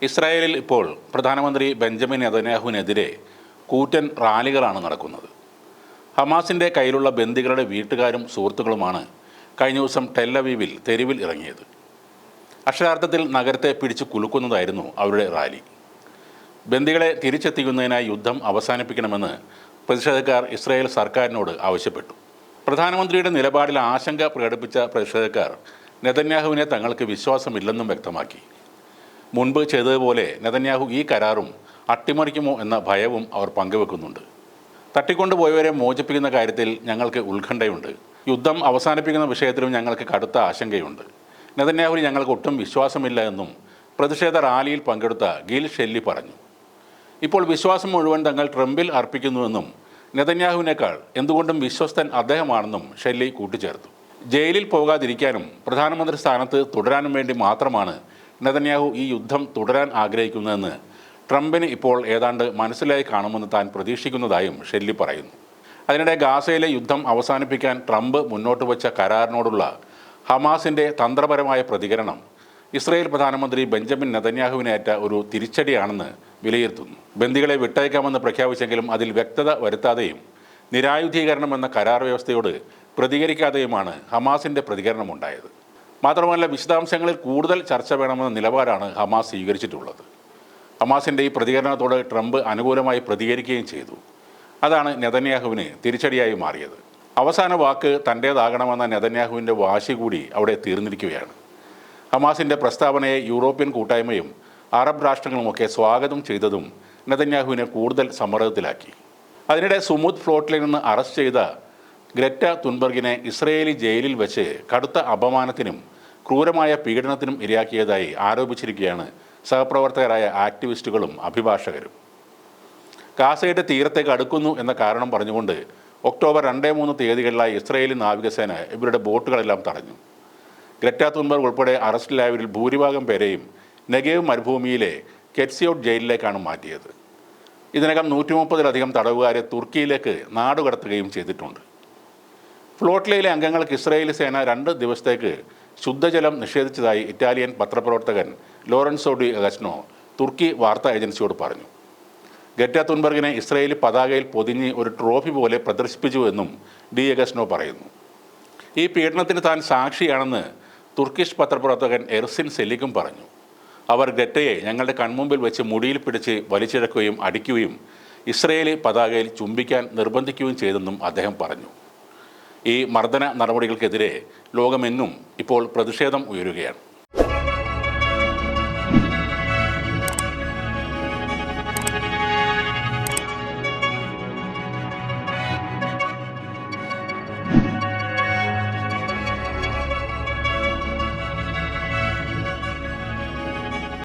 ഇസ്രായേലിൽ ഇപ്പോൾ പ്രധാനമന്ത്രി ബെഞ്ചമിൻ നെതന്യാഹുവിനെതിരെ കൂറ്റൻ റാലികളാണ് നടക്കുന്നത്. ഹമാസിൻ്റെ കയ്യിലുള്ള ബന്ദികളുടെ വീട്ടുകാരും സുഹൃത്തുക്കളുമാണ് കഴിഞ്ഞ ദിവസം ടെല്ലവീവിൽ തെരുവിൽ ഇറങ്ങിയത്. അക്ഷരാർത്ഥത്തിൽ നഗരത്തെ പിടിച്ചു കുലുക്കുന്നതായിരുന്നു അവരുടെ റാലി. ബന്ദികളെ തിരിച്ചെത്തിക്കുന്നതിനായി യുദ്ധം അവസാനിപ്പിക്കണമെന്ന് പ്രതിഷേധക്കാർ ഇസ്രായേൽ സർക്കാരിനോട് ആവശ്യപ്പെട്ടു. പ്രധാനമന്ത്രിയുടെ നിലപാടിൽ ആശങ്ക പ്രകടിപ്പിച്ച പ്രതിഷേധക്കാർ നെതന്യാഹുവിനെ തങ്ങൾക്ക് വിശ്വാസമില്ലെന്നും വ്യക്തമാക്കി. മുൻപ് ചെയ്തതുപോലെ നെതന്യാഹു ഈ കരാറും അട്ടിമറിക്കുമോ എന്ന ഭയവും അവർ പങ്കുവെക്കുന്നുണ്ട്. തട്ടിക്കൊണ്ടുപോയവരെ മോചിപ്പിക്കുന്ന കാര്യത്തിൽ ഞങ്ങൾക്ക് ഉത്കണ്ഠയുണ്ട്. യുദ്ധം അവസാനിപ്പിക്കുന്ന വിഷയത്തിലും ഞങ്ങൾക്ക് കടുത്ത ആശങ്കയുണ്ട്. നെതന്യാഹുവിൽ ഞങ്ങൾക്ക് ഒട്ടും വിശ്വാസമില്ല എന്നും പ്രതിഷേധ റാലിയിൽ പങ്കെടുത്ത ഗിൽ ഷെല്ലി പറഞ്ഞു. ഇപ്പോൾ വിശ്വാസം മുഴുവൻ തങ്ങൾ ട്രംപിൽ അർപ്പിക്കുന്നുവെന്നും നെതന്യാഹുവിനേക്കാൾ എന്തുകൊണ്ടും വിശ്വസ്തൻ അദ്ദേഹമാണെന്നും ഷെല്ലി കൂട്ടിച്ചേർത്തു. ജയിലിൽ പോകാതിരിക്കാനും പ്രധാനമന്ത്രി സ്ഥാനത്ത് തുടരാനും വേണ്ടി മാത്രമാണ് നെതന്യാഹു ഈ യുദ്ധം തുടരാൻ ആഗ്രഹിക്കുന്നതെന്ന് ട്രംപിന് ഇപ്പോൾ ഏതാണ്ട് മനസ്സിലായി കാണുമെന്ന് താൻ പ്രതീക്ഷിക്കുന്നതായും ഷെല്ലി പറയുന്നു. അതിനിടെ ഗാസയിലെ യുദ്ധം അവസാനിപ്പിക്കാൻ ട്രംപ് മുന്നോട്ട് വച്ച കരാറിനോടുള്ള ഹമാസിൻ്റെ തന്ത്രപരമായ പ്രതികരണം ഇസ്രായേൽ പ്രധാനമന്ത്രി ബെഞ്ചമിൻ നെതന്യാഹുവിനേറ്റ ഒരു തിരിച്ചടിയാണെന്ന് വിലയിരുത്തുന്നു. ബന്ദികളെ വിട്ടയക്കാമെന്ന് പ്രഖ്യാപിച്ചെങ്കിലും അതിൽ വ്യക്തത വരുത്താതെയും നിരായുധീകരണം എന്ന കരാർ വ്യവസ്ഥയോട് പ്രതികരിക്കാതെയുമാണ് ഹമാസിൻ്റെ പ്രതികരണമുണ്ടായത്. മാത്രമല്ല, വിശദാംശങ്ങളിൽ കൂടുതൽ ചർച്ച വേണമെന്ന നിലപാടാണ് ഹമാസ് സ്വീകരിച്ചിട്ടുള്ളത്. ഹമാസിൻ്റെ ഈ പ്രതികരണത്തോട് ട്രംപ് അനുകൂലമായി പ്രതികരിക്കുകയും ചെയ്തു. അതാണ് നെതന്യാഹുവിന് തിരിച്ചടിയായി മാറിയത്. അവസാന വാക്ക് തൻ്റേതാകണമെന്ന നെതന്യാഹുവിൻ്റെ വാശി കൂടി അവിടെ തീർന്നിരിക്കുകയാണ്. ഹമാസിൻ്റെ പ്രസ്താവനയെ യൂറോപ്യൻ കൂട്ടായ്മയും അറബ് രാഷ്ട്രങ്ങളുമൊക്കെ സ്വാഗതം ചെയ്തതും നെതന്യാഹുവിനെ കൂടുതൽ സമ്മർദ്ദത്തിലാക്കി. അതിനിടെ സുമുദ് ഫ്ലോട്ടിൽ നിന്ന് അറസ്റ്റ് ചെയ്ത ഗ്രെറ്റ തുൻബർഗിനെ ഇസ്രയേലി ജയിലിൽ വെച്ച് കടുത്ത അപമാനത്തിനും ക്രൂരമായ പീഡനത്തിനും ഇരയാക്കിയതായി ആരോപിച്ചിരിക്കുകയാണ് സഹപ്രവർത്തകരായ ആക്ടിവിസ്റ്റുകളും അഭിഭാഷകരും. ഗാസയുടെ തീരത്തേക്ക് അടുക്കുന്നു എന്ന കാരണം പറഞ്ഞുകൊണ്ട് ഒക്ടോബർ 2-3 തീയതികളിലായി ഇസ്രയേലി നാവികസേന ഇവരുടെ ബോട്ടുകളെല്ലാം തടഞ്ഞു. ഗ്രെറ്റ തുൻബർഗ് ഉൾപ്പെടെ അറസ്റ്റിലായവരിൽ ഭൂരിഭാഗം പേരെയും നെഗേവ് മരുഭൂമിയിലെ കെറ്റ്സിയോട്ട് ജയിലിലേക്കാണ് മാറ്റിയത്. ഇതിനകം 130-ലധികം തടവുകാരെ തുർക്കിയിലേക്ക് നാടുകടത്തുകയും ചെയ്തിട്ടുണ്ട്. ഫ്ലോട്ടിലയിലെ അംഗങ്ങൾക്ക് ഇസ്രായേലി സേന 2 ദിവസത്തേക്ക് ശുദ്ധജലം നിഷേധിച്ചതായി ഇറ്റാലിയൻ പത്രപ്രവർത്തകൻ ലോറൻസോ ഡി അഗസ്നോ തുർക്കി വാർത്താ ഏജൻസിയോട് പറഞ്ഞു. ഗ്രെറ്റ തുൻബർഗിനെ ഇസ്രായേലി പതാകയിൽ പൊതിഞ്ഞ് ഒരു ട്രോഫി പോലെ പ്രദർശിപ്പിച്ചുവെന്നും ഡി അഗസ്നോ പറയുന്നു. ഈ പീഡനത്തിന് താൻ സാക്ഷിയാണെന്ന് തുർക്കിഷ് പത്രപ്രവർത്തകൻ എർസിൻ സെലിക്കും പറഞ്ഞു. അവർ ഗ്രെറ്റയെ ഞങ്ങളുടെ കൺമുമ്പിൽ വെച്ച് മുടിയിൽ പിടിച്ച് വലിച്ചിഴക്കുകയും അടിക്കുകയും ഇസ്രായേലി പതാകയിൽ ചുംബിക്കാൻ നിർബന്ധിക്കുകയും ചെയ്തെന്നും അദ്ദേഹം പറഞ്ഞു. ഈ മർദ്ദന നടപടികൾക്കെതിരെ ലോകമെങ്ങും ഇപ്പോൾ പ്രതിഷേധം ഉയരുകയാണ്.